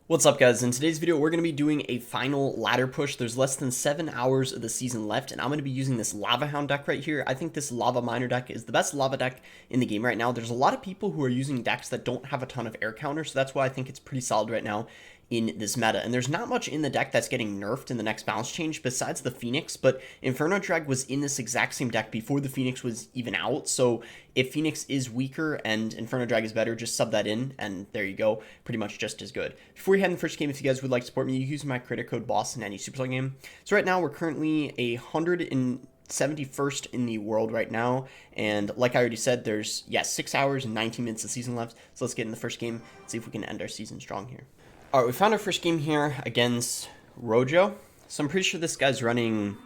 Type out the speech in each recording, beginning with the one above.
What's up, guys? In today's video, we're going to be doing a final ladder push. There's less than 7 hours of the season left, and I'm going to be using this Lava Hound deck right here. I think this Lava Miner deck is the best lava deck in the game right now. There's a lot of people who are using decks that don't have a ton of air counter, so that's why I think it's pretty solid right now in this meta. And there's not much in the deck that's getting nerfed in the next balance change besides the Phoenix, but Inferno Drag was in this exact same deck before the Phoenix was even out, so if Phoenix is weaker and Inferno Drag is better, just sub that in, and there you go, pretty much just as good. Before we head in the first game, if you guys would like to support me, you can use my credit code BOSS in any Supercell game. So right now, we're currently 171st in the world right now, and like I already said, there's, 6 hours and 19 minutes of season left, so let's get in the first game and see if we can end our season strong here. Alright, we found our first game here against Rojo. So I'm pretty sure this guy's running...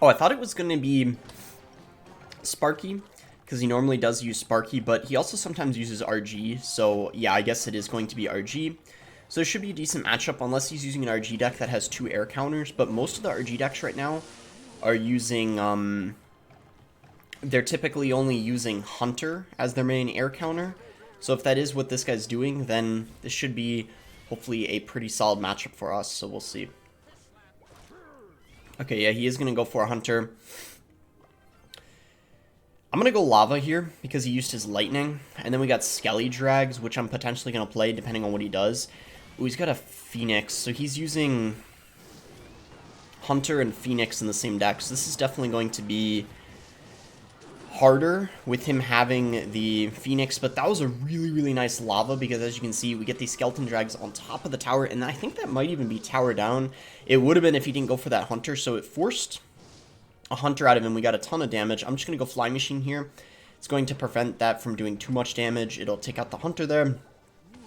Oh, I thought it was going to be Sparky, because he normally does use Sparky, but he also sometimes uses RG, so yeah, I guess it is going to be RG. So it should be a decent matchup, unless he's using an RG deck that has 2 air counters, but most of the RG decks right now are using, they're typically only using Hunter as their main air counter. So if that is what this guy's doing, then this should be hopefully a pretty solid matchup for us, so we'll see. Okay, yeah, he is going to go for a Hunter. I'm going to go Lava here because he used his Lightning, and then we got Skelly Drags, which I'm potentially going to play depending on what he does. Ooh, he's got a Phoenix, so he's using Hunter and Phoenix in the same deck, so this is definitely going to be harder with him having the Phoenix, but that was a really nice lava because as you can see, we get these skeleton drags on top of the tower, and I think that might even be tower down. It would have been if he didn't go for that Hunter, so it forced a Hunter out of him. We got a ton of damage. I'm just going to go Fly Machine here. It's going to prevent that from doing too much damage. It'll take out the Hunter there,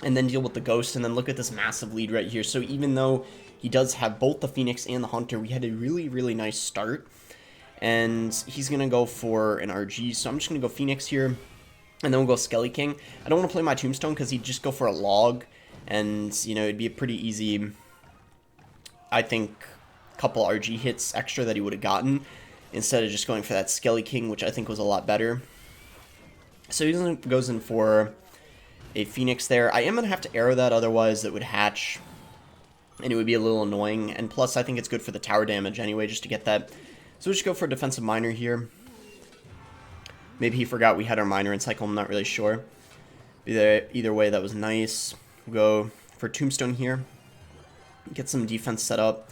and then deal with the Ghost, and then look at this massive lead right here. So even though he does have both the Phoenix and the Hunter, we had a really nice start. And he's going to go for an RG, so I'm just going to go Phoenix here, and then we'll go Skelly King. I don't want to play my Tombstone because he'd just go for a log, and, you know, it'd be a pretty easy, I think, couple RG hits extra that he would have gotten, instead of just going for that Skelly King, which I think was a lot better. So he goes in for a Phoenix there. I am going to have to arrow that, otherwise it would hatch, and it would be a little annoying, and plus I think it's good for the tower damage anyway, just to get that. So we'll just go for a defensive miner here. Maybe he forgot we had our miner in cycle, I'm not really sure. Either way, that was nice. We'll go for Tombstone here. Get some defense set up.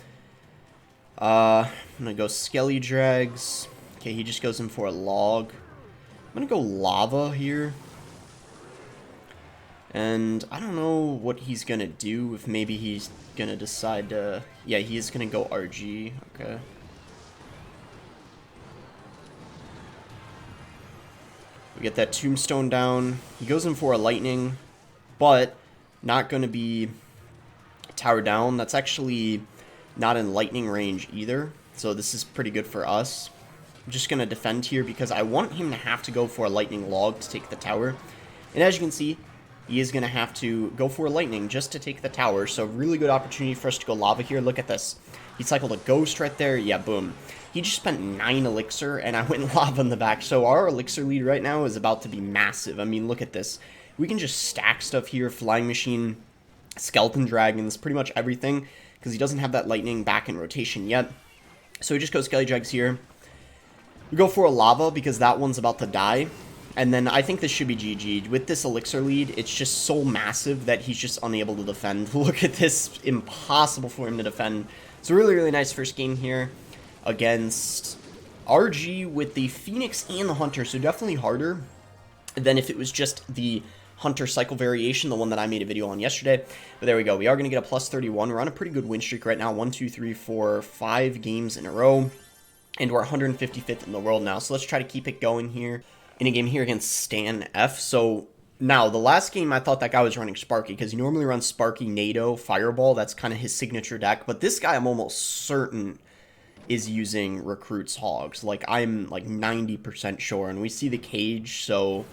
I'm going to go Skelly Drags. Okay, he just goes in for a log. I'm going to go Lava here. And I don't know what he's going to do, if maybe he's going to decide to... Yeah, he is going to go RG. Okay. We get that Tombstone down. He goes in for a Lightning, but not going to be tower down. That's actually not in Lightning range either, so this is pretty good for us. I'm just going to defend here because I want him to have to go for a Lightning log to take the tower. And as you can see, he is going to have to go for a Lightning just to take the tower, so really good opportunity for us to go Lava here. Look at this. He cycled a Ghost right there. Yeah, boom. He just spent 9 elixir, and I went Lava in the back. So our elixir lead right now is about to be massive. I mean, look at this. We can just stack stuff here. Flying Machine, Skeleton Dragons, pretty much everything, because he doesn't have that Lightning back in rotation yet. So we just go Skelly Drags here. We go for a Lava because that one's about to die. And then I think this should be GG'd. With this elixir lead, it's just so massive that he's just unable to defend. Look at this. Impossible for him to defend. So really nice first game here against RG with the Phoenix and the Hunter, so definitely harder than if it was just the Hunter cycle variation, the one that I made a video on yesterday. But there we go. We are going to get a plus 31. We're on a pretty good win streak right now. 1, 2, 3, 4, 5 games in a row. And we're 155th in the world now. So let's try to keep it going here in a game here against Stan F. So now, the last game I thought that guy was running Sparky because he normally runs Sparky, NATO, Fireball. That's kind of his signature deck. But this guy I'm almost certain is using Recruits Hogs. Like, I'm like 90% sure. And we see the cage, so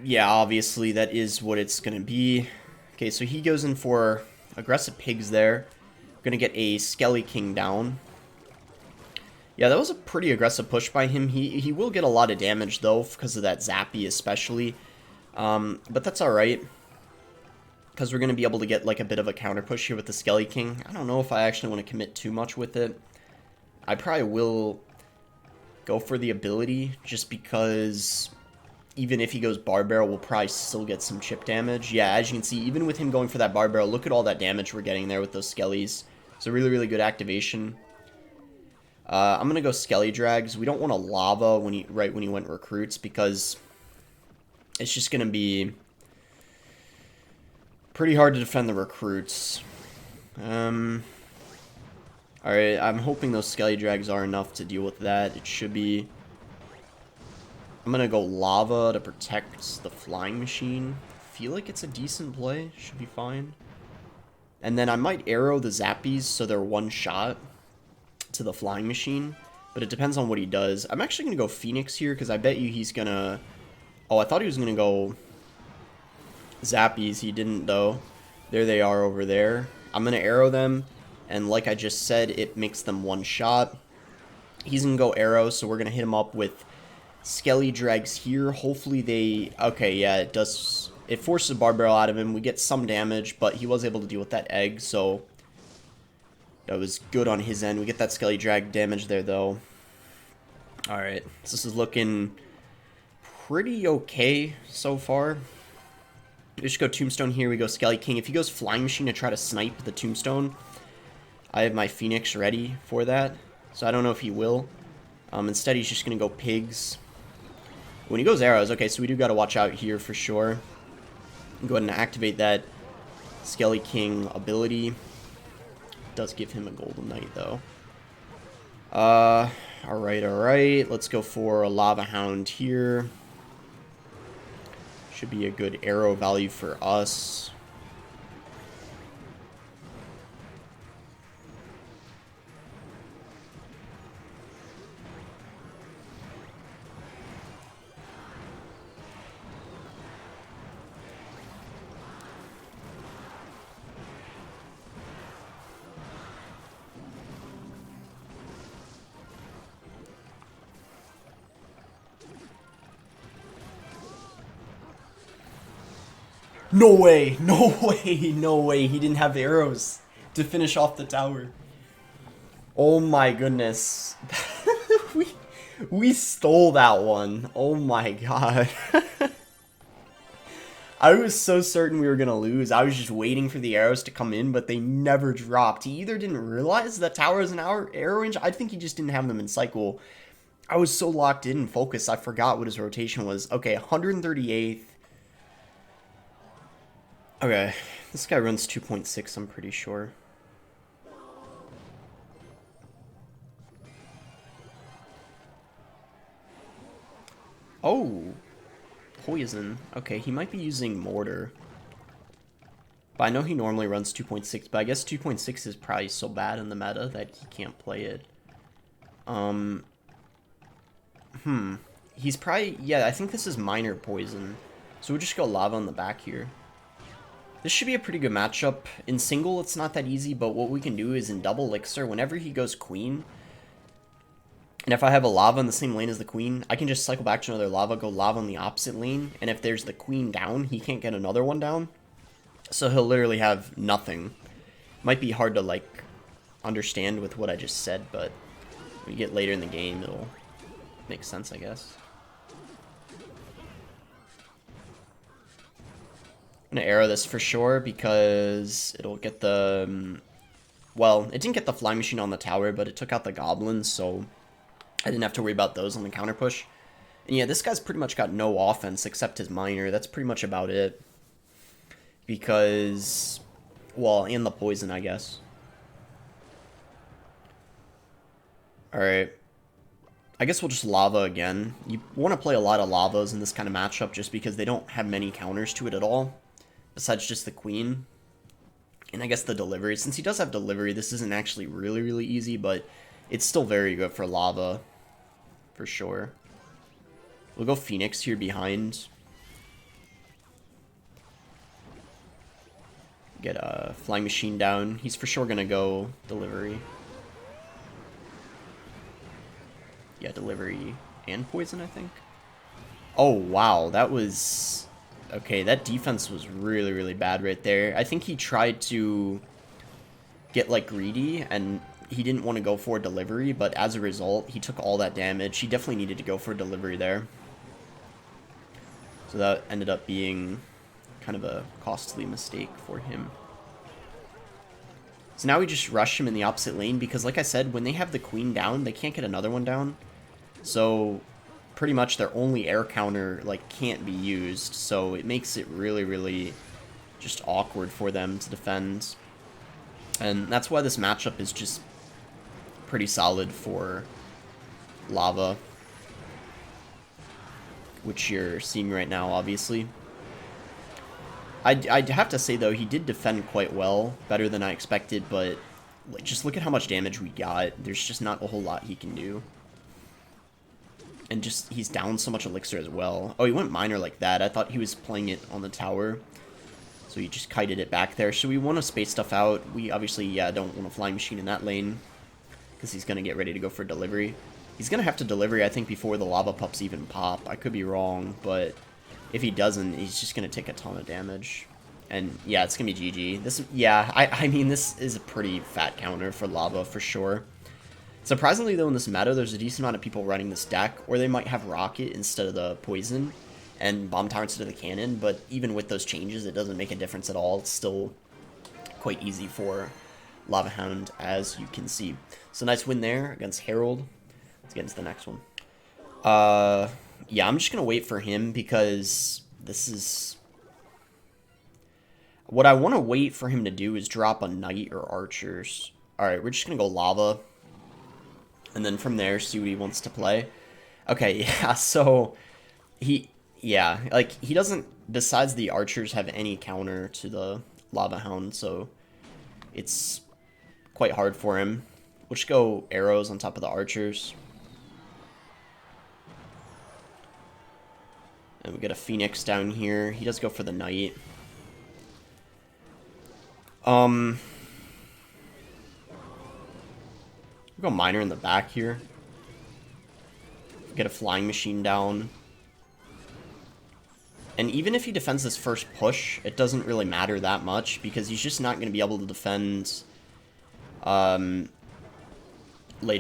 yeah, obviously that is what it's going to be. Okay, so he goes in for aggressive pigs there. Going to get a Skelly King down. Yeah, that was a pretty aggressive push by him. He will get a lot of damage, though, because of that Zappy especially. But that's alright. because we're going to be able to get like a bit of a counter push here with the Skelly King. I don't know if I actually want to commit too much with it. I probably will go for the ability just because even if he goes Bar Barrel, we'll probably still get some chip damage. Yeah, as you can see, even with him going for that Bar Barrel, look at all that damage we're getting there with those Skellies. It's a really, really good activation. I'm going to go Skelly Drags. We don't want a Lava right when he went Recruits because it's just going to be pretty hard to defend the Recruits. Alright, I'm hoping those Skelly Drags are enough to deal with that. It should be. I'm going to go Lava to protect the Flying Machine. I feel like it's a decent play. Should be fine. And then I might arrow the Zappies so they're one shot to the Flying Machine. But it depends on what he does. I'm actually going to go Phoenix here because I bet you he's going to... Oh, I thought he was going to go Zappies. He didn't, though. There they are over there. I'm going to arrow them. And like I just said, it makes them one shot. He's going to go arrow, so we're going to hit him up with Skelly Drags here. Hopefully they... Okay, yeah, it does... It forces a Bar Barrel out of him. We get some damage, but he was able to deal with that egg, so that was good on his end. We get that Skelly Drag damage there, though. Alright, so this is looking pretty okay so far. We just go Tombstone here. We go Skelly King. If he goes Flying Machine to try to snipe the Tombstone, I have my Phoenix ready for that, so I don't know if he will. Instead, he's just going to go Pigs. When he goes Arrows, okay, so we do got to watch out here for sure. Go ahead and activate that Skelly King ability. Does give him a Golden Knight, though. Alright. Let's go for a Lava Hound here. Should be a good arrow value for us. No way, no way, no way. He didn't have the arrows to finish off the tower. Oh my goodness. we stole that one. Oh my god. I was so certain we were going to lose. I was just waiting for the arrows to come in, but they never dropped. He either didn't realize that tower is an arrow range. I think he just didn't have them in cycle. I was so locked in and focused, I forgot what his rotation was. Okay, 138th. Okay, this guy runs 2.6, I'm pretty sure. Oh, poison. Okay, he might be using Mortar. But I know he normally runs 2.6, but I guess 2.6 is probably so bad in the meta that he can't play it. He's probably... Yeah, I think this is minor poison. So we'll just go Lava on the back here. This should be a pretty good matchup. In single, it's not that easy, but what we can do is in double elixir, whenever he goes Queen, and if I have a Lava in the same lane as the Queen, I can just cycle back to another Lava, go Lava in the opposite lane, and if there's the Queen down, he can't get another one down. So he'll literally have nothing. Might be hard to, like, understand with what I just said, but when you get later in the game, it'll make sense, I guess. I'm gonna arrow this for sure because it'll get the... well, it didn't get the Flying Machine on the tower, but it took out the Goblins, so I didn't have to worry about those on the counter push. And yeah, this guy's pretty much got no offense except his Miner. That's pretty much about it. Because... well, and the poison, I guess. Alright. I guess we'll just Lava again. You want to play a lot of Lavas in this kind of matchup just because they don't have many counters to it at all. Besides just the Queen. And I guess the Delivery. Since he does have Delivery, this isn't actually really, really easy, but it's still very good for Lava. For sure. We'll go Phoenix here behind. Get a Flying Machine down. He's for sure going to go Delivery. Yeah, Delivery and Poison, I think. Oh, wow. That was Okay, that defense was really, really bad right there. I think he tried to get, like, greedy, and he didn't want to go for a delivery, but as a result, he took all that damage. He definitely needed to go for a delivery there. So that ended up being kind of a costly mistake for him. So now we just rush him in the opposite lane, because like I said, when they have the queen down, they can't get another one down. So pretty much their only air counter, like, can't be used. So it makes it really, really just awkward for them to defend. And that's why this matchup is just pretty solid for Lava, which you're seeing right now, obviously. I'd have to say, though, he did defend quite well, better than I expected, but just look at how much damage we got. There's just not a whole lot he can do. And just, he's down so much elixir as well. Oh, he went miner like that. I thought he was playing it on the tower. So he just kited it back there. So we want to space stuff out. We obviously, yeah, don't want a flying machine in that lane, because he's going to get ready to go for delivery. He's going to have to delivery, I think, before the lava pups even pop. I could be wrong, but if he doesn't, he's just going to take a ton of damage. And yeah, it's going to be GG. This, yeah, I mean, this is a pretty fat counter for lava for sure. Surprisingly, though, in this meta, there's a decent amount of people running this deck, or they might have rocket instead of the poison, and bomb tower instead of the cannon, but even with those changes, it doesn't make a difference at all. It's still quite easy for Lava Hound, as you can see. So nice win there against Herald. Let's get into the next one. Yeah, I'm just going to wait for him, because this is... What I want to wait for him to do is drop a knight or archers. Alright, we're just going to go lava. And then from there, see what he wants to play. Okay, yeah, so yeah, like, he doesn't, besides the archers, have any counter to the Lava Hound, so it's quite hard for him. We'll just go arrows on top of the archers. And we get a Phoenix down here. He does go for the knight. We'll go miner in the back here. Get a flying machine down. And even if he defends this first push, it doesn't really matter that much, because he's just not going to be able to defend later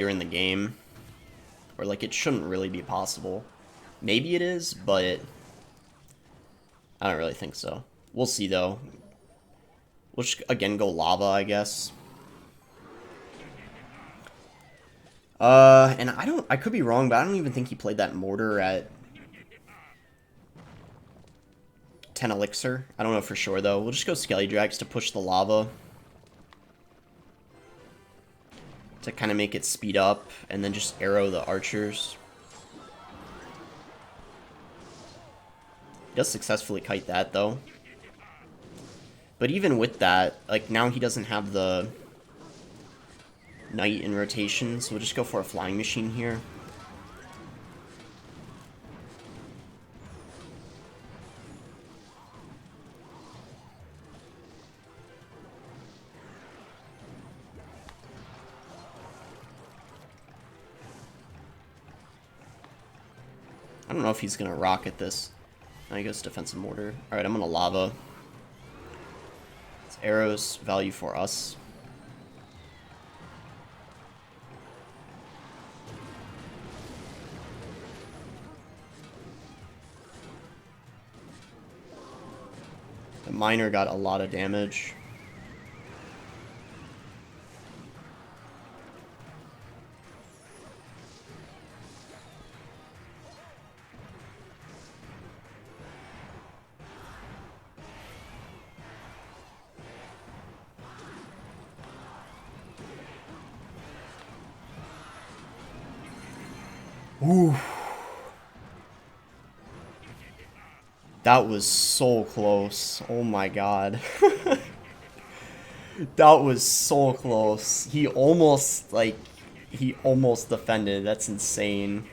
in the game. Or, like, it shouldn't really be possible. Maybe it is, but I don't really think so. We'll see, though. We'll just, again, go lava, I guess. And I could be wrong, but I don't even think he played that mortar at 10 elixir. I don't know for sure, though. We'll just go Skelly Drags to push the lava. To kind of make it speed up, and then just arrow the archers. He does successfully kite that, though. But even with that, like, now he doesn't have the knight in rotation, so we'll just go for a flying machine here. I don't know if he's going to rocket this. Now he goes defensive mortar. Alright, I'm going to lava. It's arrows, value for us. The miner got a lot of damage. Ooh. That was so close. Oh my god. That was so close. He almost defended. That's insane.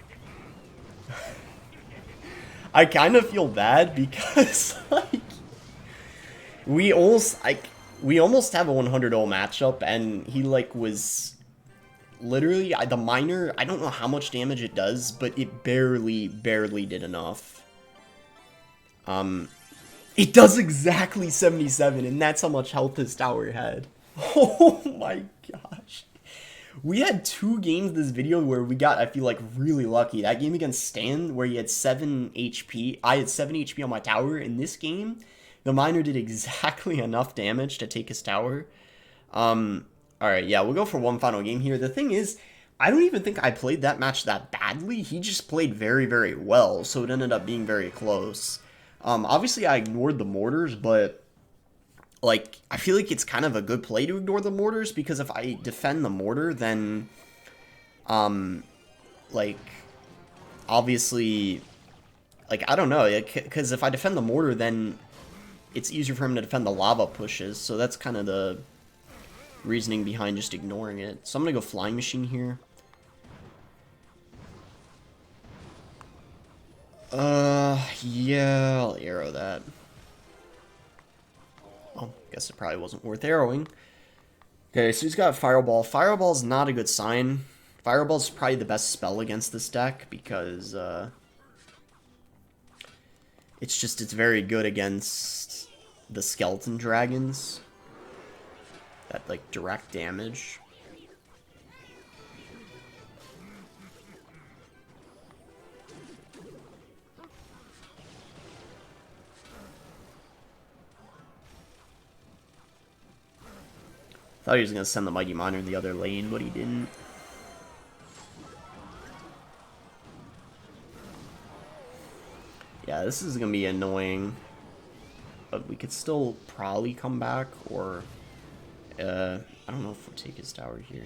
I kind of feel bad because, like, we almost have a 100-0 matchup, and he, like, was literally, the miner, I don't know how much damage it does, but it barely did enough. It does exactly 77, and that's how much health his tower had. Oh my gosh. We had 2 games this video where we got, I feel like, really lucky. That game against Stan, where he had 7 HP. I had 7 HP on my tower. In this game, the miner did exactly enough damage to take his tower. Alright, yeah, we'll go for one final game here. The thing is, I don't even think I played that match that badly. He just played very, very well, so it ended up being very close. Obviously, I ignored the mortars, but, like, I feel like it's kind of a good play to ignore the mortars, because if I defend the mortar, then, like, obviously, like, I don't know, because if I defend the mortar, then it's easier for him to defend the lava pushes, so that's kind of the reasoning behind just ignoring it. So I'm going to go Flying Machine here. Yeah, I'll arrow that. Well, guess it probably wasn't worth arrowing. Okay, so he's got Fireball. Fireball's not a good sign. Fireball's probably the best spell against this deck because, it's very good against the Skeleton Dragons. That, like, direct damage. Thought he was going to send the Mighty Miner in the other lane, but he didn't. Yeah, this is going to be annoying. But we could still probably come back, or... I don't know if we'll take his tower here.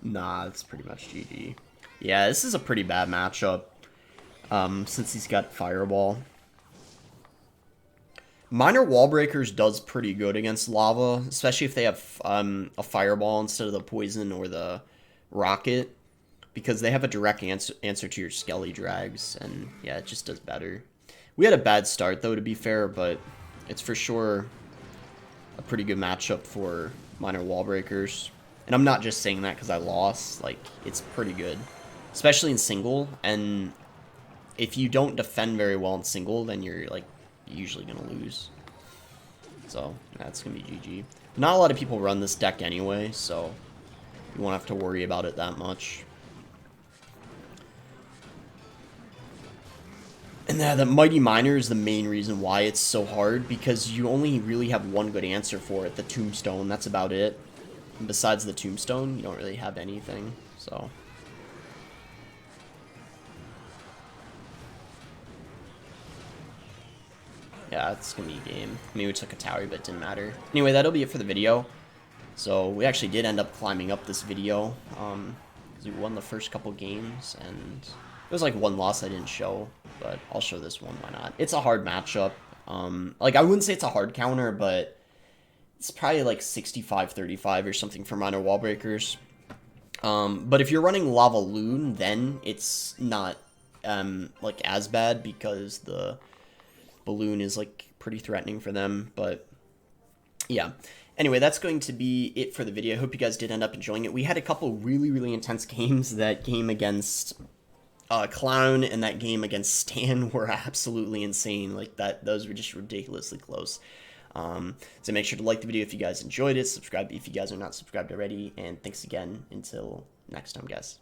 Nah, it's pretty much GG. Yeah, this is a pretty bad matchup, since he's got Fireball. Miner Wall Breakers does pretty good against lava, especially if they have a Fireball instead of the Poison or the Rocket, because they have a direct answer to your Skelly Drags, and yeah, it just does better. We had a bad start, though, to be fair, but it's for sure a pretty good matchup for Miner Wall Breakers. And I'm not just saying that because I lost, like, it's pretty good, especially in single, and if you don't defend very well in single, then you're, like, usually going to lose. So, that's going to be GG. Not a lot of people run this deck anyway, so you won't have to worry about it that much. And the Mighty Miner is the main reason why it's so hard, because you only really have one good answer for it, the Tombstone. That's about it. And besides the Tombstone, you don't really have anything, so... Yeah, it's gonna be a game. I mean, we took a tower, but it didn't matter. Anyway, that'll be it for the video. So, we actually did end up climbing up this video, because we won the first couple games, and it was like one loss I didn't show, but I'll show this one, why not? It's a hard matchup. Like, I wouldn't say it's a hard counter, but it's probably like 65-35 or something for Miner Wall Breakers. But if you're running Lava Loon, then it's not, like, as bad, because the balloon is, like, pretty threatening for them, but yeah. Anyway, that's going to be it for the video. I hope you guys did end up enjoying it. We had a couple really, really intense games. That game against Clown and that game against Stan were absolutely insane. Like, those were just ridiculously close. So make sure to like the video if you guys enjoyed it, subscribe if you guys are not subscribed already, and thanks again. Until next time, guys.